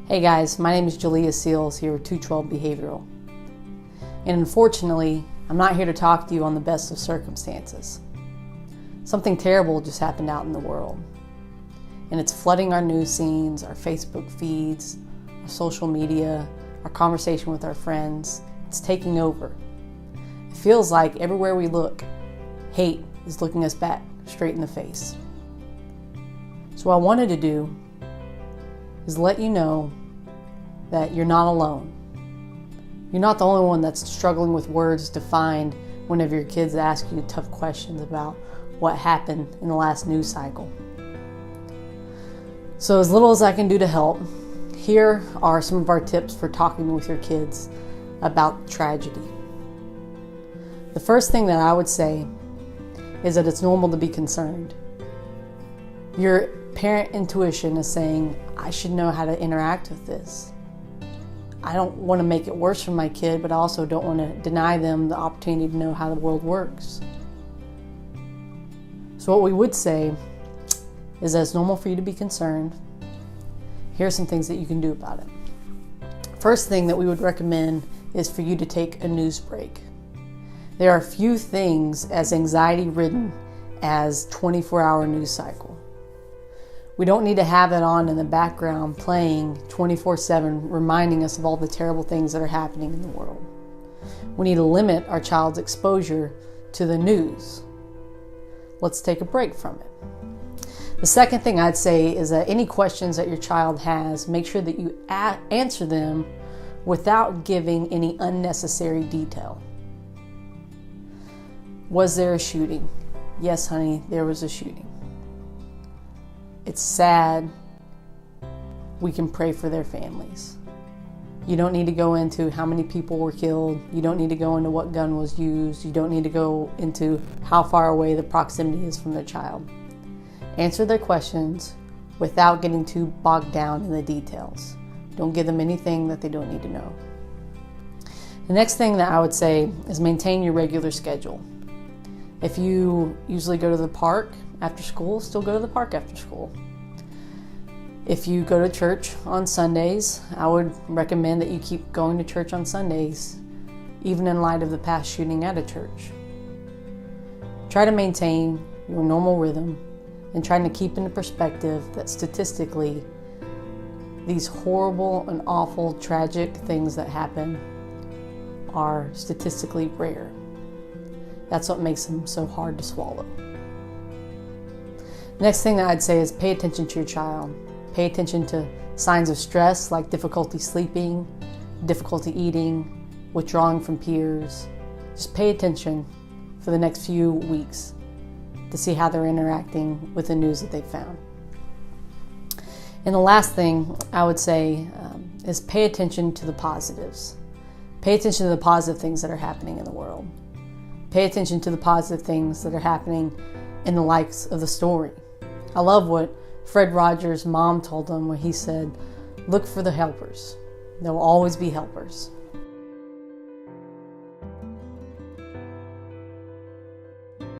Hey guys, my name is Jalea Seals here with 212 Behavioral. And unfortunately, I'm not here to talk to you on the best of circumstances. Something terrible just happened out in the world. And it's flooding our news scenes, our Facebook feeds, our social media, our conversation with our friends. It's taking over. It feels like everywhere we look, hate is looking us back straight in the face. So what I wanted to do is let you know that you're not alone. You're not the only one that's struggling with words to find whenever your kids ask you tough questions about what happened in the last news cycle. So as little as I can do to help, here are some of our tips for talking with your kids about tragedy. The first thing that I would say is that it's normal to be concerned. Your parent intuition is saying, I should know how to interact with this. I don't want to make it worse for my kid, but I also don't want to deny them the opportunity to know how the world works. So what we would say is that it's normal for you to be concerned. Here are some things that you can do about it. First thing that we would recommend is for you to take a news break. There are few things as anxiety-ridden as 24-hour news cycle. We don't need to have it on in the background playing 24/7, reminding us of all the terrible things that are happening in the world. We need to limit our child's exposure to the news. Let's take a break from it. The second thing I'd say is that any questions that your child has, make sure that you answer them without giving any unnecessary detail. Was there a shooting? Yes, honey, there was a shooting. It's sad. We can pray for their families. You don't need to go into how many people were killed. You don't need to go into what gun was used. You don't need to go into how far away the proximity is from their child. Answer their questions without getting too bogged down in the details. Don't give them anything that they don't need to know. The next thing that I would say is maintain your regular schedule. If you usually go to the park after school, still go to the park after school. If you go to church on Sundays, I would recommend that you keep going to church on Sundays, even in light of the past shooting at a church. Try to maintain your normal rhythm and trying to keep into perspective that statistically, these horrible and awful, tragic things that happen are statistically rare. That's what makes them so hard to swallow. Next thing that I'd say is pay attention to your child. Pay attention to signs of stress like difficulty sleeping, difficulty eating, withdrawing from peers. Just pay attention for the next few weeks to see how they're interacting with the news that they found. And the last thing I would say is pay attention to the positives. Pay attention to the positive things that are happening in the world. Pay attention to the positive things that are happening in the likes of the story. I love what Fred Rogers' mom told him when he said, look for the helpers. There will always be helpers.